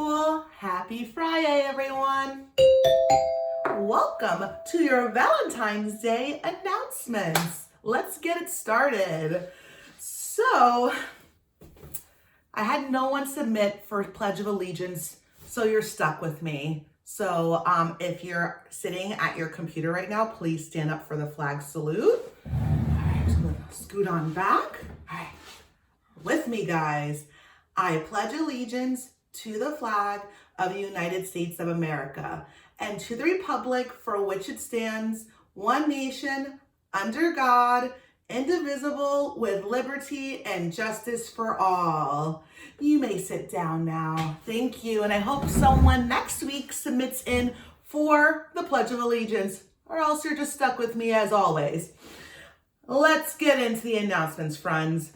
School. Happy Friday, everyone. Welcome to your Valentine's Day announcements. Let's get it started. So, I had no one submit for Pledge of Allegiance, so you're stuck with me. So, if you're sitting at your computer right now, please stand up for the flag salute. All right, so I'm gonna scoot on back. All right, with me, guys. I pledge allegiance to the flag of the United States of America and to the republic for which it stands, one nation, under God, indivisible, with liberty and justice for all. You may sit down now. Thank you. And I hope someone next week submits in for the Pledge of Allegiance, or else you're just stuck with me as always. Let's get into the announcements, friends.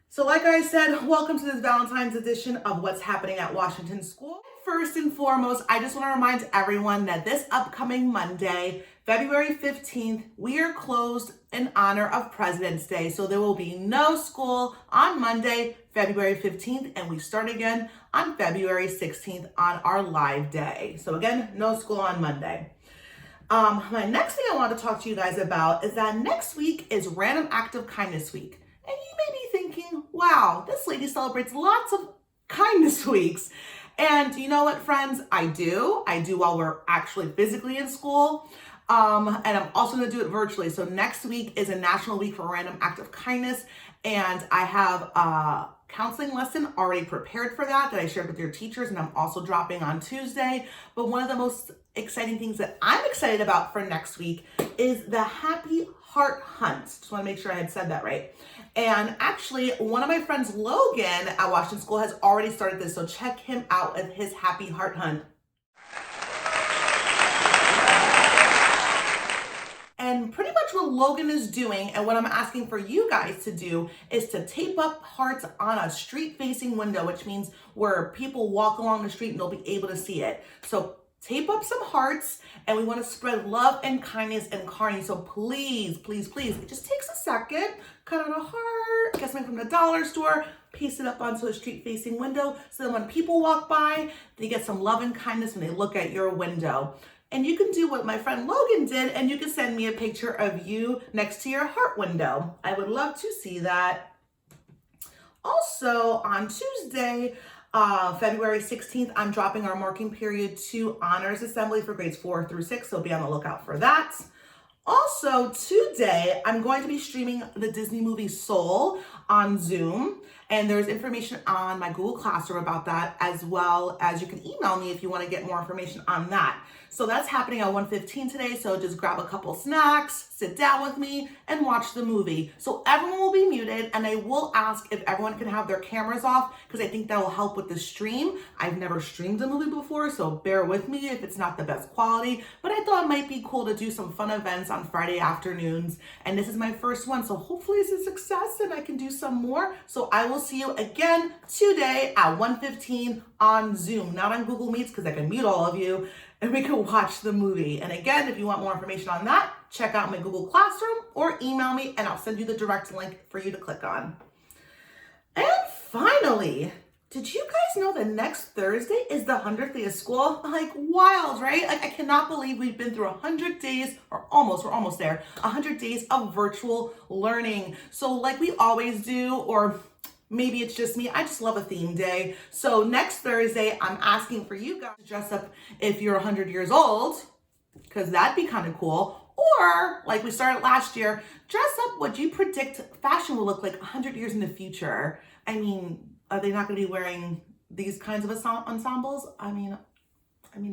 So like I said, welcome to this Valentine's edition of What's Happening at Washington School. First and foremost, I just want to remind everyone that this upcoming Monday, February 15th, we are closed in honor of President's Day. So there will be no school on Monday, February 15th, and we start again on February 16th on our live day. So again, no school on Monday. My next thing I want to talk to you guys about is that next week is Random Act of Kindness Week. And you may be thinking, wow, this lady celebrates lots of kindness weeks. And you know what, friends? I do while we're actually physically in school. And I'm also gonna do it virtually. So next week is a National Week for Random Act of Kindness. And I have a counseling lesson already prepared for that I shared with your teachers, and I'm also dropping on Tuesday. But one of the most exciting things that I'm excited about for next week is the Happy Heart Hunt. Just wanna make sure I had said that right. And actually, one of my friends, Logan, at Washington School has already started this, so check him out with his Happy Heart Hunt. And pretty much what Logan is doing, and what I'm asking for you guys to do, is to tape up hearts on a street-facing window, which means where people walk along the street and they'll be able to see it. So tape up some hearts, and we want to spread love and kindness and caring. So please, please, please, it just takes a second. Cut out a heart, get something from the dollar store, paste it up onto a street-facing window, so that when people walk by, they get some love and kindness when they look at your window. And you can do what my friend Logan did, and you can send me a picture of you next to your heart window. I would love to see that. Also, on Tuesday, February 16th, I'm dropping our Marking Period 2 Honors Assembly for grades 4 through 6, so be on the lookout for that. Also, today, I'm going to be streaming the Disney movie Soul on Zoom, and there's information on my Google Classroom about that, as well as you can email me if you want to get more information on that. So that's happening at 1:15 today, so just grab a couple snacks, sit down with me, and watch the movie. So everyone will be muted, and I will ask if everyone can have their cameras off, because I think that will help with the stream. I've never streamed a movie before, so bear with me if it's not the best quality, but I thought it might be cool to do some fun events on Friday afternoons, and this is my first one, so hopefully it's a success and I can do some more. So I will see you again today at 1:15 on Zoom, not on Google Meets, because I can mute all of you, and we can watch the movie. And again, if you want more information on that, check out my Google Classroom or email me, and I'll send you the direct link for you to click on. And finally, did you guys know that next Thursday is the 100th day of school? Like, wild, right? Like, I cannot believe we've been through 100 days, or almost, we're almost there, 100 days of virtual learning. So like we always do, or maybe it's just me, I just love a theme day. So next Thursday, I'm asking for you guys to dress up if you're 100 years old, because that'd be kind of cool. Or, like we started last year, dress up what you predict fashion will look like 100 years in the future. I mean, are they not going to be wearing these kinds of ensembles? I mean,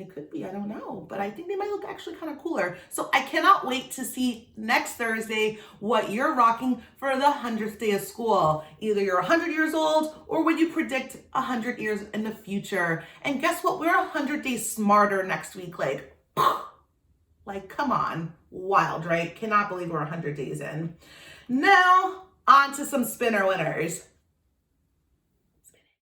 it could be, I don't know, but I think they might look actually kind of cooler. So I cannot wait to see next Thursday what you're rocking for the 100th day of school. Either you're 100 years old, or would you predict 100 years in the future? And guess what? We're 100 days smarter next week. Like, come on. Wild, right? Cannot believe we're 100 days in. Now, on to some spinner winners.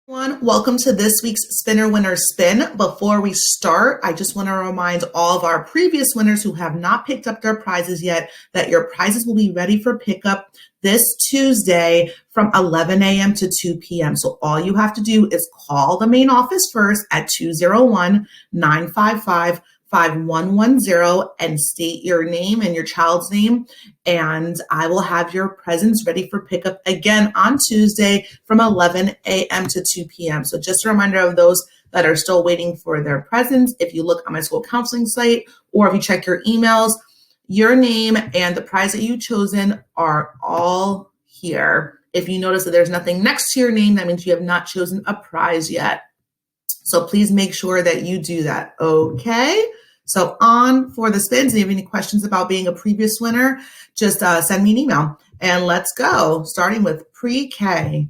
Welcome to this week's Spinner Winner Spin. Before we start, I just want to remind all of our previous winners who have not picked up their prizes yet that your prizes will be ready for pickup this Tuesday from 11 a.m. to 2 p.m. So all you have to do is call the main office first at 201-955-5110 and state your name and your child's name, and I will have your presents ready for pickup again on Tuesday from 11 a.m. to 2 p.m. So just a reminder of those that are still waiting for their presents. If you look on my school counseling site or if you check your emails, your name and the prize that you've chosen are all here. If you notice that there's nothing next to your name, that means you have not chosen a prize yet. So please make sure that you do that, okay? So on for the spins. If you have any questions about being a previous winner, just send me an email. And let's go, starting with pre-K.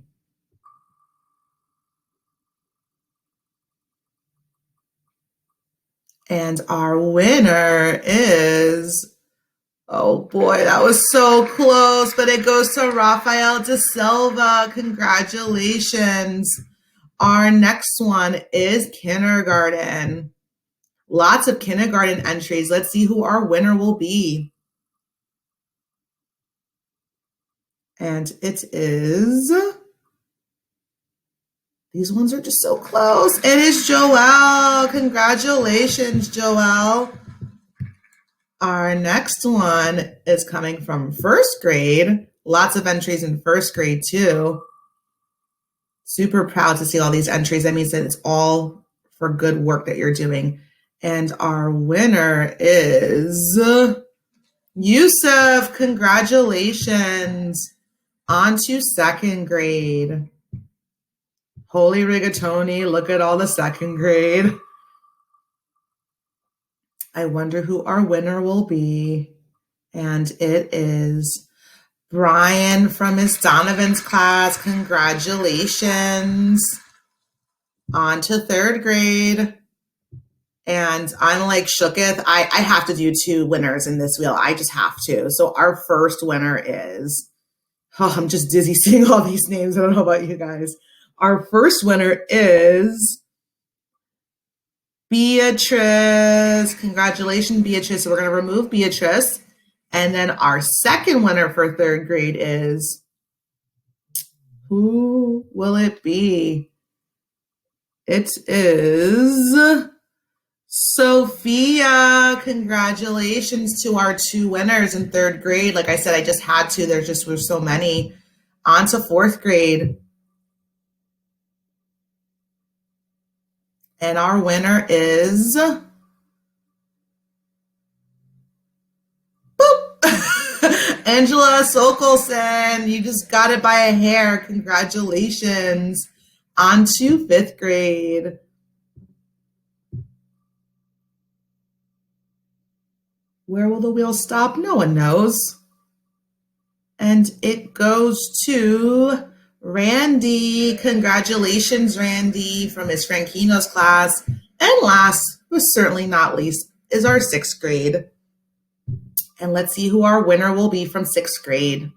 And our winner is, oh boy, that was so close, but it goes to Rafael De Silva. Congratulations. Our next one is kindergarten. Lots of kindergarten entries. Let's see who our winner will be. And it is, these ones are just so close. It is Joelle. Congratulations, Joelle. Our next one is coming from first grade. Lots of entries in first grade too. Super proud to see all these entries. That means that it's all for good work that you're doing. And our winner is Yusuf. Congratulations. On to second grade. Holy rigatoni, look at all the second grade. I wonder who our winner will be. And it is Brian from Miss Donovan's class. Congratulations. On to third grade. And I'm like shooketh. I have to do two winners in this wheel. I just have to. So our first winner is, oh, I'm just dizzy seeing all these names. I don't know about you guys. Our first winner is Beatrice. Congratulations, Beatrice. So we're going to remove Beatrice. And then our second winner for third grade is, who will it be? It is Sophia. Congratulations to our two winners in third grade. Like I said, I just had to. There just were so many. On to fourth grade. And our winner is, boop, Angela Sokolson. You just got it by a hair. Congratulations. On to fifth grade. Where will the wheel stop? No one knows. And it goes to Randy. Congratulations, Randy, from Miss Frankino's class. And last, but certainly not least, is our sixth grade. And let's see who our winner will be from sixth grade.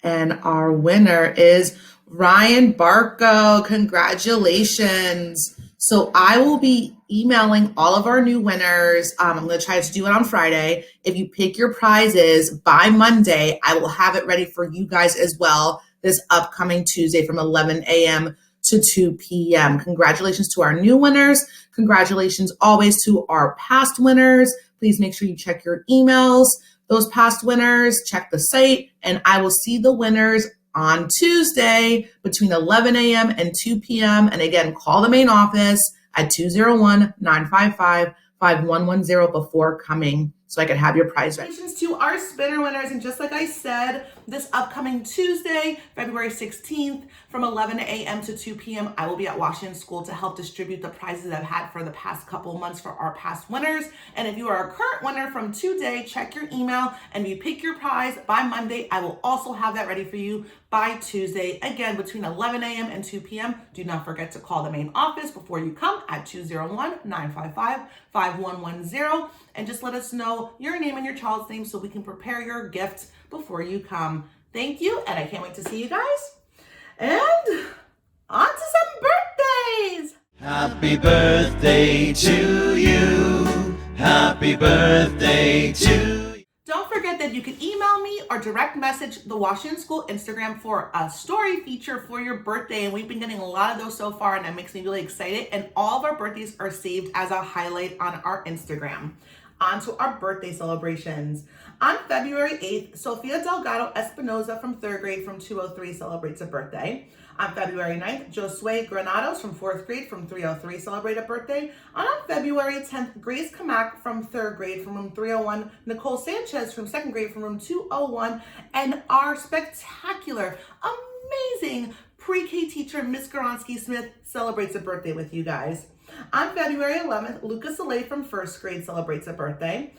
And our winner is Ryan Barco. Congratulations. So I will be emailing all of our new winners. I'm going to try to do it on Friday. If you pick your prizes by Monday, I will have it ready for you guys as well this upcoming Tuesday from 11 a.m. to 2 p.m. Congratulations to our new winners. Congratulations always to our past winners. Please make sure you check your emails. Those past winners, check the site, and I will see the winners on Tuesday between 11 a.m. and 2 p.m. And again, call the main office at 201-955-5110 before coming so I could have your prize ready. Congratulations to our spinner winners. And just like I said, this upcoming Tuesday, February 16th, from 11 a.m. to 2 p.m., I will be at Washington School to help distribute the prizes I've had for the past couple of months for our past winners. And if you are a current winner from today, check your email. And if you pick your prize by Monday, I will also have that ready for you by Tuesday. Again, between 11 a.m. and 2 p.m. Do not forget to call the main office before you come at 201-955-5110. And just let us know your name and your child's name so we can prepare your gift before you come. Thank you, and I can't wait to see you guys And on to some birthdays. Happy birthday to you. Happy birthday to you. Don't forget that you can email me or direct message the Washington School Instagram for a story feature for your birthday. And we've been getting a lot of those so far, and that makes me really excited. And all of our birthdays are saved as a highlight on our Instagram. On to our birthday celebrations. On February 8th, Sofia Delgado Espinoza from 3rd grade from 203 celebrates a birthday. On February 9th, Josue Granados from 4th grade from 303 celebrate a birthday. And on February 10th, Grace Kamak from 3rd grade from room 301, Nicole Sanchez from 2nd grade from room 201, and our spectacular, amazing pre-K teacher, Miss Goronsky Smith, celebrates a birthday with you guys. On February 11th, Lucas Soleil from 1st grade celebrates a birthday.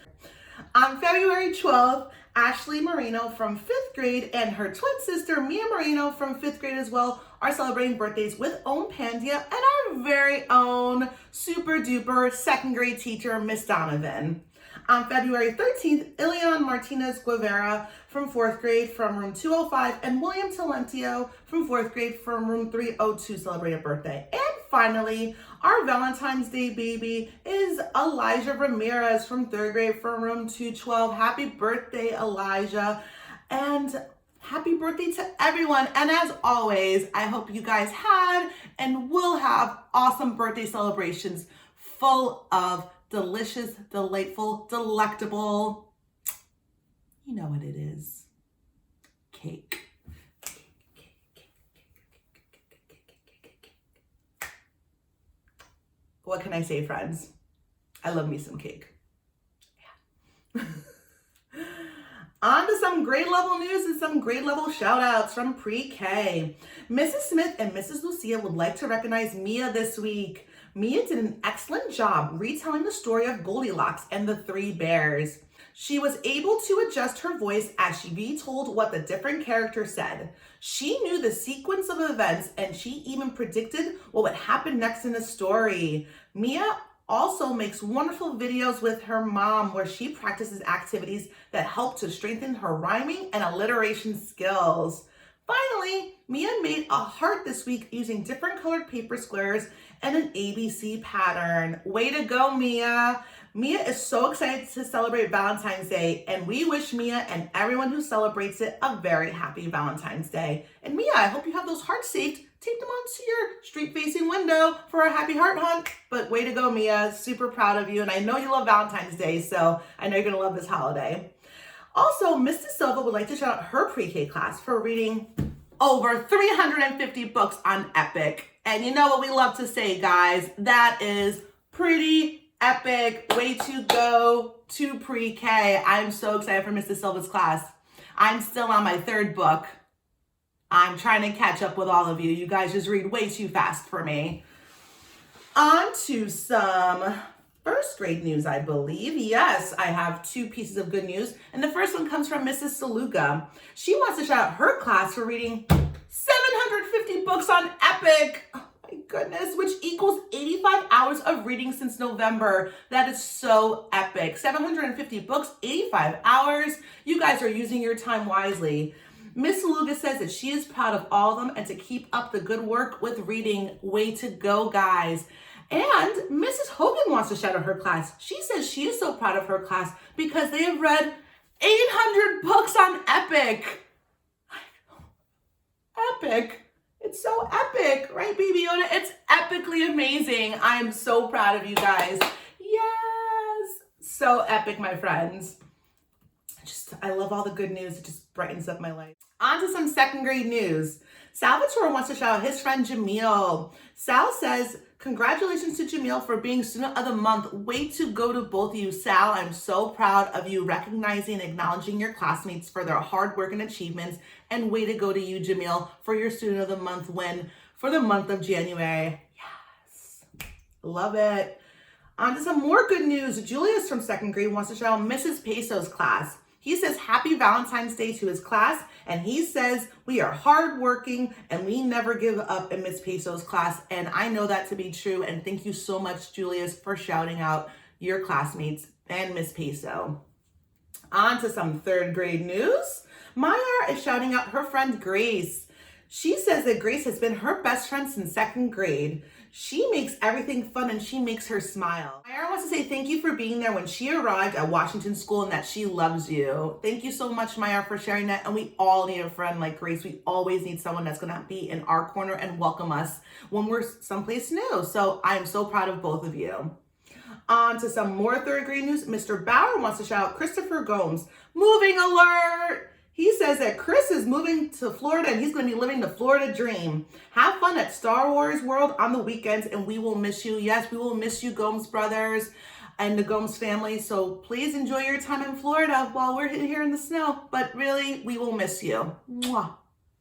On February 12th, Ashley Marino from 5th grade and her twin sister, Mia Marino from 5th grade as well, are celebrating birthdays with Own Pandia and our very own super duper 2nd grade teacher, Miss Donovan. On February 13th, Ilion Martinez Guevara from 4th grade from room 205 and William Talentio from 4th grade from room 302 celebrate a birthday. And finally, our Valentine's Day baby is Elijah Ramirez from 3rd grade from room 212. Happy birthday, Elijah. And happy birthday to everyone. And as always, I hope you guys had and will have awesome birthday celebrations full of delicious, delightful, delectable, you know what it is, cake. What can I say, friends? I love me some cake. Yeah. On to some grade level news and some grade level shout outs from pre-K. Mrs. Smith and Mrs. Lucia would like to recognize Mia this week. Mia did an excellent job retelling the story of Goldilocks and the Three Bears. She was able to adjust her voice as she retold what the different characters said. She knew the sequence of events and she even predicted what would happen next in the story. Mia also makes wonderful videos with her mom where she practices activities that help to strengthen her rhyming and alliteration skills. Finally, Mia made a heart this week using different colored paper squares and an ABC pattern. Way to go, Mia. Mia is so excited to celebrate Valentine's Day, and we wish Mia and everyone who celebrates it a very happy Valentine's Day. And Mia, I hope you have those hearts saved. Take them onto your street-facing window for a happy heart hunt. But way to go, Mia. Super proud of you, and I know you love Valentine's Day, so I know you're gonna love this holiday. Also, Ms. De Silva would like to shout out her pre-K class for reading over 350 books on Epic. And you know what we love to say, guys? That is pretty epic. Way to go to pre-K. I'm so excited for Ms. De Silva's class. I'm still on my 3rd book. I'm trying to catch up with all of you. You guys just read way too fast for me. On to some 1st grade news, I believe. Yes, I have 2 pieces of good news. And the first one comes from Mrs. Saluga. She wants to shout out her class for reading 750 books on Epic. Oh my goodness, which equals 85 hours of reading since November. That is so epic. 750 books, 85 hours. You guys are using your time wisely. Miss Saluga says that she is proud of all of them and to keep up the good work with reading. Way to go, guys. And Mrs. Hogan wants to shout out her class. She says she is so proud of her class because they have read 800 books on Epic. Epic. It's so epic, right, Baby Yoda? It's epically amazing. I am so proud of you guys. Yes. So epic, my friends. I love all the good news. It just brightens up my life. On to some 2nd grade news. Salvatore wants to shout out his friend Jamil. Sal says, congratulations to Jamil for being Student of the Month. Way to go to both of you, Sal. I'm so proud of you recognizing and acknowledging your classmates for their hard work and achievements. And way to go to you, Jamil, for your Student of the Month win for the month of January. Yes. Love it. On to some more good news. Julius from 2nd grade wants to shout out Mrs. Peso's class. He says happy Valentine's Day to his class, and he says we are hardworking and we never give up in Miss Peso's class, and I know that to be true, and thank you so much, Julius, for shouting out your classmates and Miss Peso. On to some 3rd grade news. Maya is shouting out her friend Grace. She says that Grace has been her best friend since second grade. She makes everything fun and she makes her smile. Myra wants to say thank you for being there when she arrived at Washington School and that she loves you. Thank you so much, Myra, for sharing that. And we all need a friend like Grace. We always need someone that's going to be in our corner and welcome us when we're someplace new. So I'm so proud of both of you. On to some more third grade news. Mr. Bauer wants to shout out Christopher Gomes. Moving alert! He says that Chris is moving to Florida and he's going to be living the Florida dream. Have fun at Star Wars World on the weekends and we will miss you. Yes, we will miss you, Gomes brothers and the Gomes family. So please enjoy your time in Florida while we're here in the snow. But really, we will miss you. Mwah.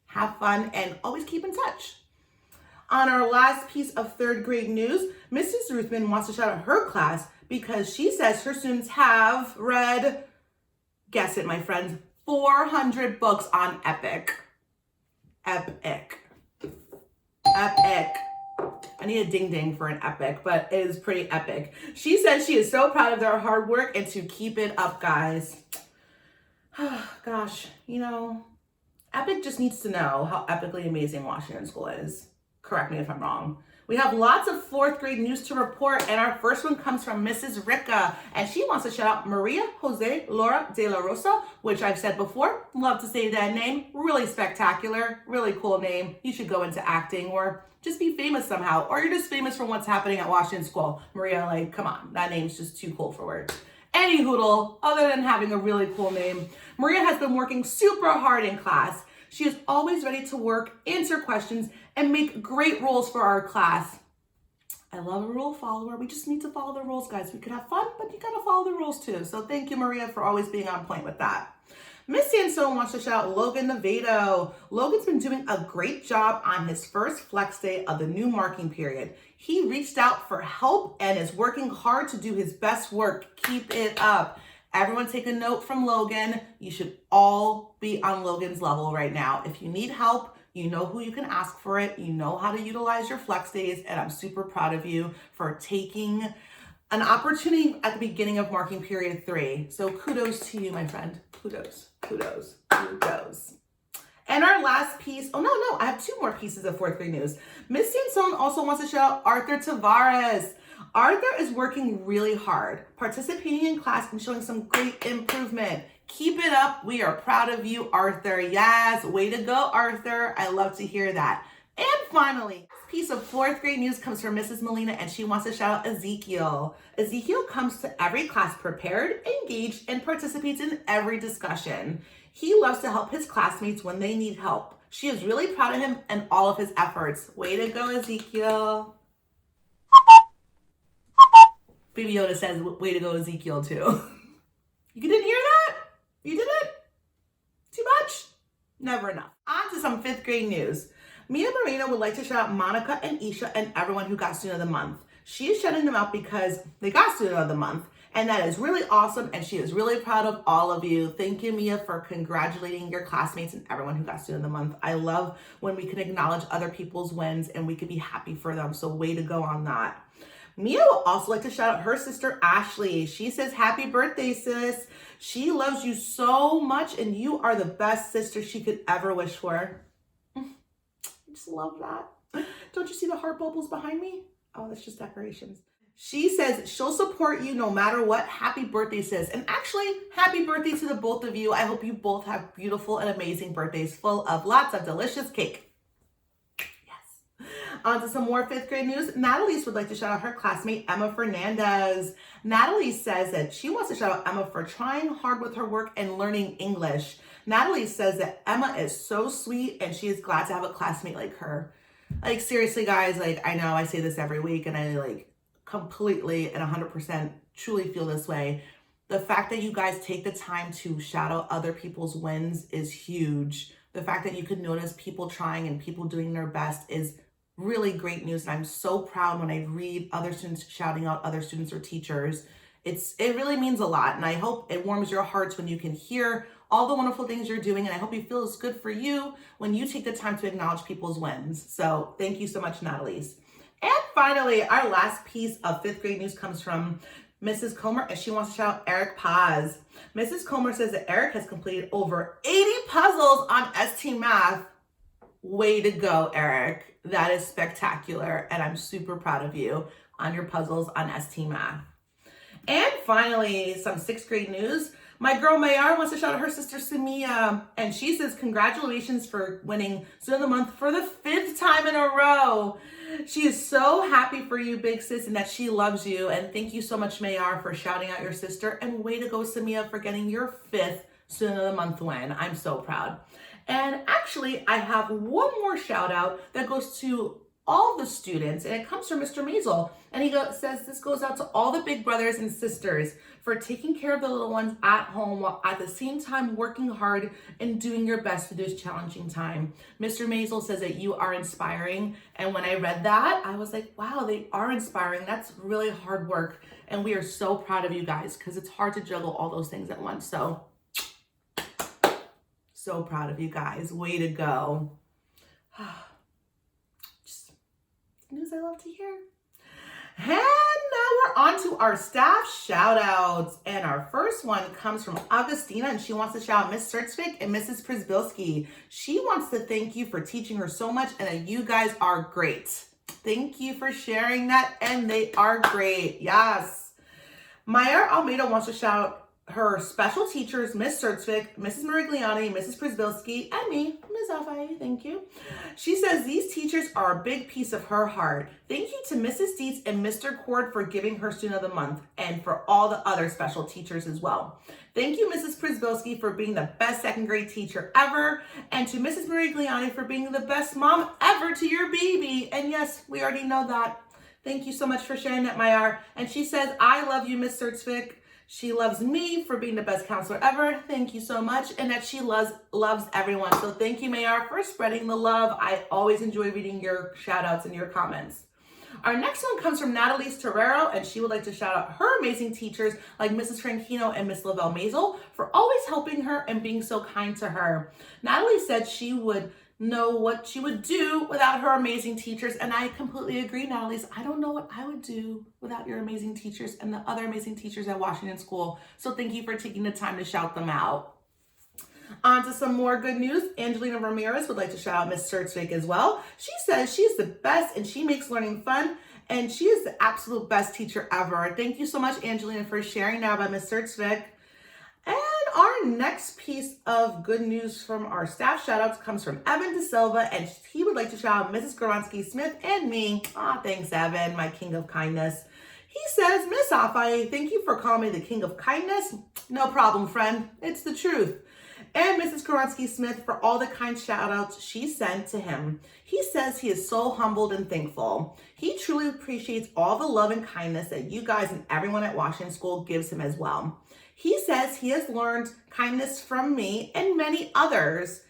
Have fun and always keep in touch. On our last piece of third grade news, Mrs. Ruthman wants to shout out her class because she says her students have read, guess it, my friends, 400 books on Epic. Epic. Epic. I need a ding ding for an epic, but it is pretty epic. She says she is so proud of their hard work and to keep it up, guys. Gosh, you know, Epic just needs to know how epically amazing Washington School is. Correct me if I'm wrong. We have lots of fourth grade news to report, and our first one comes from Mrs. Ricca, and she wants to shout out Maria Jose Laura de la Rosa, which I've said before. Love to say that name. Really spectacular, really cool name. You should go into acting or just be famous somehow, or you're just famous from what's happening at Washington School. Maria, like, come on, that name's just too cool for words. Any hoodle, other than having a really cool name, Maria has been working super hard in class. She is always ready to work, answer questions, and make great rules for our class. I love a rule follower. We just need to follow the rules, guys. We could have fun, but you gotta follow the rules too. So thank you, Maria, for always being on point with that. Miss Sansone wants to shout out Logan Navedo. Logan's been doing a great job on his first flex day of the new marking period. He reached out for help and is working hard to do his best work. Keep it up. Everyone take a note from Logan. You should all be on Logan's level right now. If you need help, you know who you can ask for it. You know how to utilize your flex days. And I'm super proud of you for taking an opportunity at the beginning of marking period 3. So kudos to you, my friend. Kudos, kudos, kudos. And our last piece, I have 2 more pieces of fourth grade news. Miss Sansone also wants to shout out Arthur Tavares. Arthur is working really hard, participating in class and showing some great improvement. Keep it up. We are proud of you, Arthur. Yes, way to go, Arthur. I love to hear that. And finally, this piece of fourth grade news comes from Mrs. Molina, and she wants to shout out Ezekiel. Ezekiel comes to every class prepared, engaged, and participates in every discussion. He loves to help his classmates when they need help. She is really proud of him and all of his efforts. Way to go, Ezekiel. Baby Yoda says, way to go, Ezekiel, too. You didn't hear that? You didn't? Too much? Never enough. On to some 5th grade news. Mia Marina would like to shout out Monica and Isha and everyone who got Student of the Month. She is shouting them out because they got Student of the Month, and that is really awesome, and she is really proud of all of you. Thank you, Mia, for congratulating your classmates and everyone who got Student of the Month. I love when we can acknowledge other people's wins and we can be happy for them, so way to go on that. Mia would also like to shout out her sister, Ashley. She says, happy birthday, sis. She loves you so much, and you are the best sister she could ever wish for. I just love that. Don't you see the heart bubbles behind me? Oh, that's just decorations. She says she'll support you no matter what. Happy birthday, sis. And actually, happy birthday to the both of you. I hope you both have beautiful and amazing birthdays full of lots of delicious cake. On to some more 5th grade news. Natalie would like to shout out her classmate, Emma Fernandez. Natalie says that she wants to shout out Emma for trying hard with her work and learning English. Natalie says that Emma is so sweet and she is glad to have a classmate like her. Like, seriously, guys, like, I know I say this every week and I like completely and 100% truly feel this way. The fact that you guys take the time to shout out other people's wins is huge. The fact that you could notice people trying and people doing their best is really great news, and I'm so proud when I read other students shouting out other students or teachers. It really means a lot, and I hope it warms your hearts when you can hear all the wonderful things you're doing, and I hope it feels good for you when you take the time to acknowledge people's wins. So thank you so much, Natalie. And finally, our last piece of 5th grade news comes from Mrs. Comer, and she wants to shout out Eric Paz. Mrs. Comer says that Eric has completed over 80 puzzles on ST Math. Way to go, Eric. That is spectacular, and I'm super proud of you on your puzzles on ST Math. And finally, some 6th grade news. My girl Mayar wants to shout out her sister Samia, and she says congratulations for winning Student of the Month for the 5th time in a row. She is so happy for you, big sis, and that she loves you. And thank you so much, Mayar, for shouting out your sister. And way to go, Samia, for getting your 5th Student of the Month win. I'm so proud. And actually, I have one more shout out that goes to all the students, and it comes from Mr. Maisel. And he says this goes out to all the big brothers and sisters for taking care of the little ones at home while at the same time working hard and doing your best through this challenging time. Mr. Maisel says that you are inspiring. And when I read that, I was like, wow, they are inspiring. That's really hard work. And we are so proud of you guys because it's hard to juggle all those things at once. So proud of you guys. Way to go. Just news I love to hear. And now we're on to our staff shout outs. And our first one comes from Augustina, and she wants to shout out Miss Sertzvik and Mrs. Przybylski. She wants to thank you for teaching her so much and that you guys are great. Thank you for sharing that, and they are great. Yes. Maya Almeida wants to shout out her special teachers, Miss Sertzvik, Mrs. Marigliani, Mrs. Przybylski, and me, Ms. Afai, thank you. She says these teachers are a big piece of her heart. Thank you to Mrs. Dietz and Mr. Cord for giving her Student of the Month, and for all the other special teachers as well. Thank you, Mrs. Przybylski, for being the best 2nd grade teacher ever, and to Mrs. Marigliani for being the best mom ever to your baby. And yes, we already know that. Thank you so much for sharing that, Mayar. And she says, I love you, Miss Sertzvik. She loves me for being the best counselor ever. Thank you so much. And that she loves everyone. So thank you, Mayar, for spreading the love. I always enjoy reading your shout outs and your comments. Our next one comes from Natalie Torrero, and she would like to shout out her amazing teachers like Mrs. Franchino and Miss Lavelle Maisel for always helping her and being so kind to her. Natalie said she would know what she would do without her amazing teachers, and I completely agree, Natalie. I don't know what I would do without your amazing teachers and the other amazing teachers at Washington School. So thank you for taking the time to shout them out. On to some more good news. Angelina Ramirez would like to shout out Miss Sertzvik as well. She says she's the best and she makes learning fun, and she is the absolute best teacher ever. Thank you so much, Angelina, for sharing that about Miss Sertzvik. And our next piece of good news from our staff shoutouts comes from Evan De Silva, and he would like to shout out Mrs. Goronsky-Smith and me. Thanks, Evan, my king of kindness. He says, Miss Afai, thank you for calling me the king of kindness. No problem, friend. It's the truth. And Mrs. Goronsky-Smith for all the kind shout-outs she sent to him. He says he is so humbled and thankful. He truly appreciates all the love and kindness that you guys and everyone at Washington School gives him as well. He says he has learned kindness from me and many others,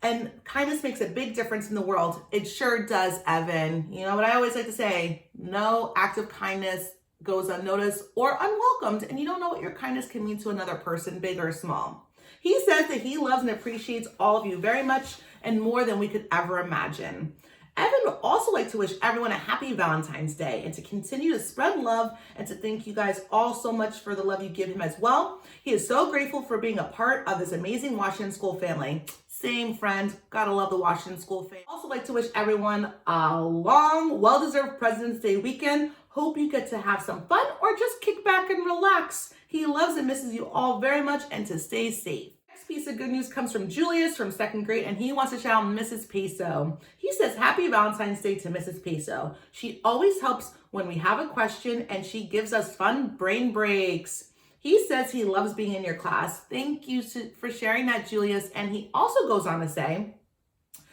and kindness makes a big difference in the world. It sure does, Evan. You know what I always like to say, no act of kindness goes unnoticed or unwelcomed, and you don't know what your kindness can mean to another person, big or small. He says that he loves and appreciates all of you very much and more than we could ever imagine. Evan would also like to wish everyone a happy Valentine's Day and to continue to spread love and to thank you guys all so much for the love you give him as well. He is so grateful for being a part of this amazing Washington School family. Same, friend. Gotta love the Washington School family. Also like to wish everyone a long, well-deserved President's Day weekend. Hope you get to have some fun or just kick back and relax. He loves and misses you all very much, and to stay safe. Next piece of good news comes from Julius from 2nd grade, and he wants to shout out Mrs. Peso. He says, happy Valentine's Day to Mrs. Peso. She always helps when we have a question, and she gives us fun brain breaks. He says he loves being in your class. Thank you for sharing that, Julius. And he also goes on to say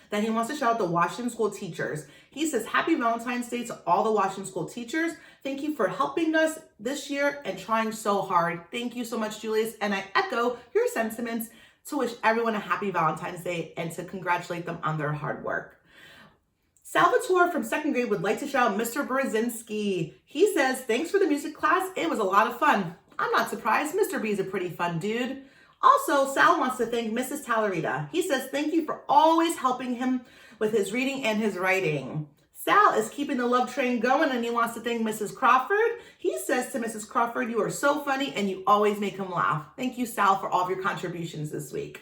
that he wants to shout out the Washington School teachers. He says, happy Valentine's Day to all the Washington School teachers. Thank you for helping us this year and trying so hard. Thank you so much, Julius. And I echo your sentiments to wish everyone a happy Valentine's Day and to congratulate them on their hard work. Salvatore from 2nd grade would like to shout out Mr. Brzezinski. He says, thanks for the music class. It was a lot of fun. I'm not surprised. Mr. B is a pretty fun dude. Also, Sal wants to thank Mrs. Talarita. He says, thank you for always helping him with his reading and his writing. Sal is keeping the love train going, and he wants to thank Mrs. Crawford. He says to Mrs. Crawford, you are so funny and you always make him laugh. Thank you, Sal, for all of your contributions this week.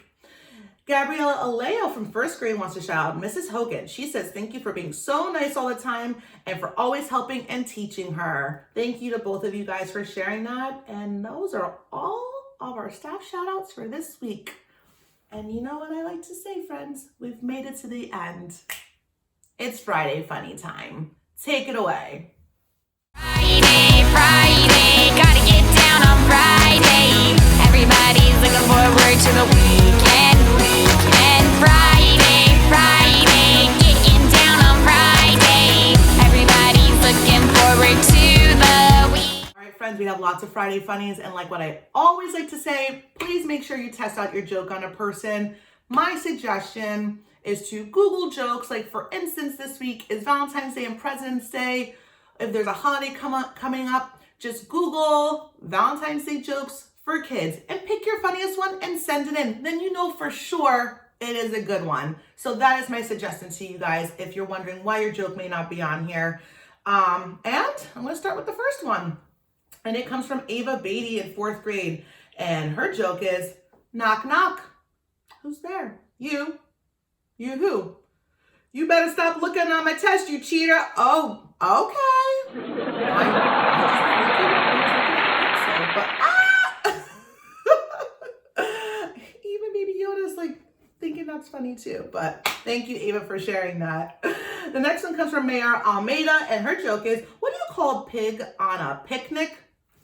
Gabriella Aleo from first grade wants to shout out Mrs. Hogan. She says, thank you for being so nice all the time and for always helping and teaching her. Thank you to both of you guys for sharing that. And those are all of our staff shout outs for this week. And you know what I like to say, friends? We've made it to the end. It's Friday funny time. Take it away. Friday, gotta get down on Friday. Everybody's looking forward to the weekend. Friday, getting down on Friday. Everybody's looking forward to the week. All right, friends, we have lots of Friday funnies, and like what I always like to say, please make sure you test out your joke on a person. My suggestion is to Google jokes. Like, for instance, this week is Valentine's Day and President's Day. If there's a holiday coming up, just Google Valentine's Day jokes for kids and pick your funniest one and send it in. Then you know for sure it is a good one. So that is my suggestion to you guys if you're wondering why your joke may not be on here. And I'm going to start with the first one. And it comes from Ava Beatty in 4th grade. And her joke is, knock, knock. Who's there? You. You who? You better stop looking on my test, you cheater. Oh, okay. Even Baby Yoda's like thinking that's funny too. But thank you, Ava, for sharing that. The next one comes from Mayor Almeida, and her joke is, what do you call a pig on a picnic?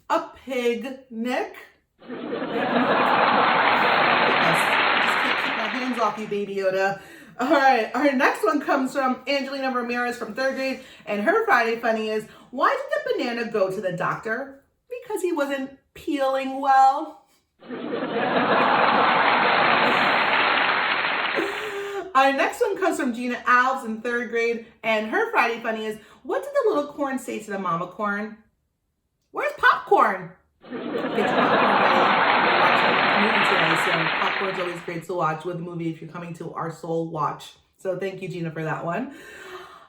A pig-nick? I just can't keep my hands off you, Baby Yoda. All right, our next one comes from Angelina Ramirez from 3rd grade, and her Friday funny is, why did the banana go to the doctor? Because he wasn't peeling well. Our next one comes from Gina Alves in 3rd grade, and her Friday funny is, what did the little corn say to the mama corn? Where's popcorn? Get your popcorn ready. We're watching a movie today, so popcorn's always great to watch with the movie if you're coming to our soul watch. So thank you, Gina, for that one.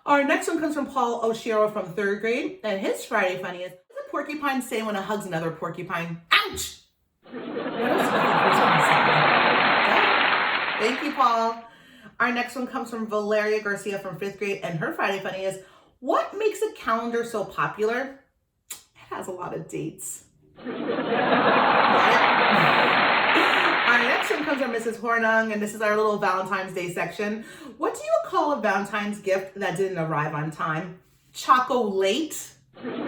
Our next one comes from Paul O'Shero from 3rd grade, and his Friday funny is, what does a porcupine say when it hugs another porcupine? Ouch! What else do you think was going to say? Yeah? Thank you, Paul. Our next one comes from Valeria Garcia from 5th grade, and her Friday funny is, what makes a calendar so popular? It has a lot of dates. Our next one comes from Mrs. Hornung, and this is our little Valentine's Day section. What do you call a Valentine's gift that didn't arrive on time? Choco-late. And not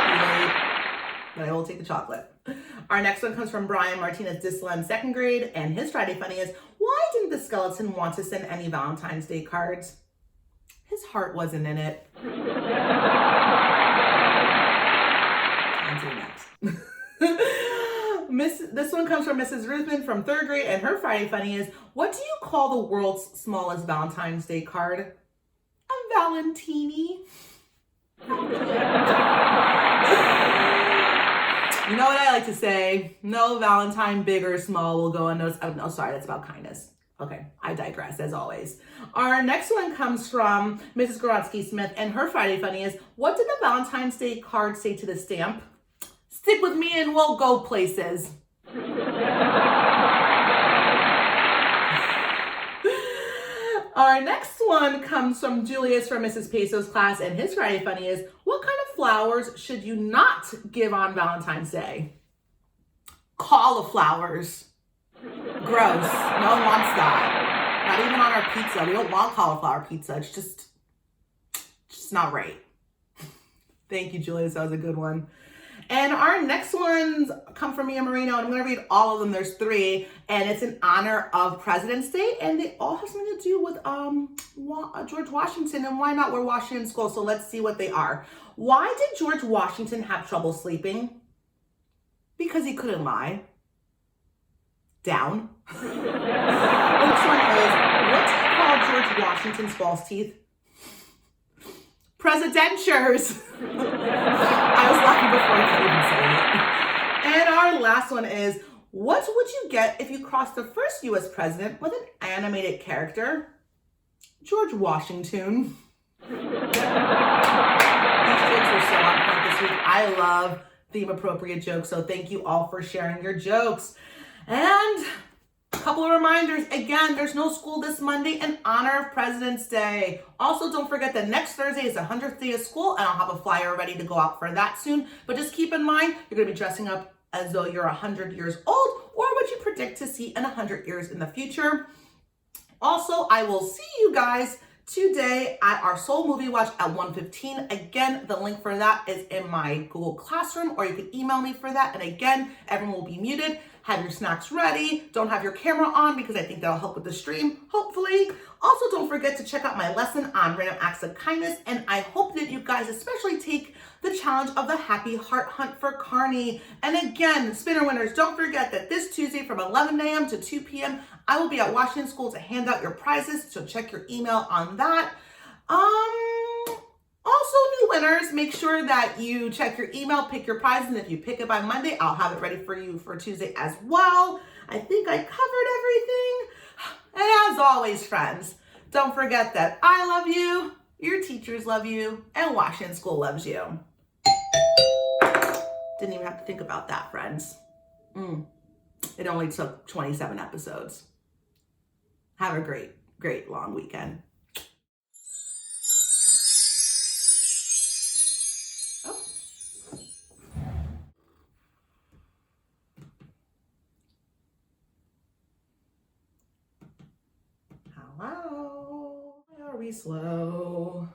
be late, but I will take the chocolate. Our next one comes from Brian Martinez Disla in 2nd grade, and his Friday funny is, why didn't the skeleton want to send any Valentine's Day cards? His heart wasn't in it. On to the next. This one comes from Mrs. Ruthman from 3rd grade, and her Friday funny is, what do you call the world's smallest Valentine's Day card? A Valentini. You know what I like to say? No Valentine, big or small, will go unnoticed. Oh, no, sorry, that's about kindness. Okay, I digress as always. Our next one comes from Mrs. Gorodsky Smith, and her Friday funny is, what did the Valentine's Day card say to the stamp? Stick with me and we'll go places. Our next one comes from Julius from Mrs. Peso's class, and his Friday funny is, what kind of flowers should you not give on Valentine's Day? Cauliflowers. Gross. No one wants that. Not even on our pizza. We don't want cauliflower pizza. It's just not right. Thank you, Julius. That was a good one. And our next ones come from Mia Marino, and I'm going to read all of them. There's 3, and it's in honor of President's Day, and they all have something to do with George Washington, and why not? We're Washington School, so let's see what they are. Why did George Washington have trouble sleeping? Because he couldn't lie. Down. The next one is, what do you call George Washington's false teeth? Presidentures. I was laughing before I could even say it. And our last one is, what would you get if you crossed the first U.S. president with an animated character? George Washington. These jokes are so on point this week. I love theme appropriate jokes, so thank you all for sharing your jokes. And a couple of reminders. Again, there's no school this Monday in honor of President's Day. Also, don't forget that next Thursday is the 100th day of school, and I'll have a flyer ready to go out for that soon. But just keep in mind, you're going to be dressing up as though you're 100 years old, or what you predict to see in 100 years in the future. Also, I will see you guys today at our Soul Movie Watch at 1:15. Again, the link for that is in my Google Classroom, or you can email me for that. And again, everyone will be muted. Have your snacks ready. Don't have your camera on because I think that'll help with the stream, hopefully. Also, don't forget to check out my lesson on random acts of kindness. And I hope that you guys especially take the challenge of the Happy Heart Hunt for Carney. And again, spinner winners, don't forget that this Tuesday from 11 a.m. to 2 p.m., I will be at Washington School to hand out your prizes. So check your email on that. Also, new winners, make sure that you check your email, pick your prize, and if you pick it by Monday, I'll have it ready for you for Tuesday as well. I think I covered everything. And as always, friends, don't forget that I love you, your teachers love you, and Washington School loves you. Didn't even have to think about that, friends. It only took 27 episodes. Have a great, great long weekend. Hello. Why are we slow?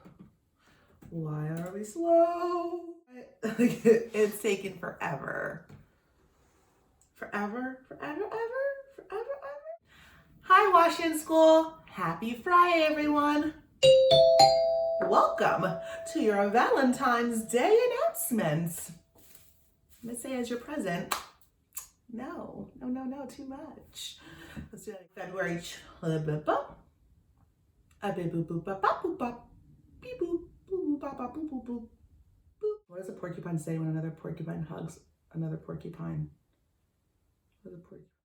Why are we slow? It's taken forever. Forever. Hi, Washington School. Happy Friday, everyone. Welcome to your Valentine's Day announcements. I'm gonna say as your present. No, too much. Let's do it. February. What does a porcupine say when another porcupine hugs another porcupine? What does a porcupine?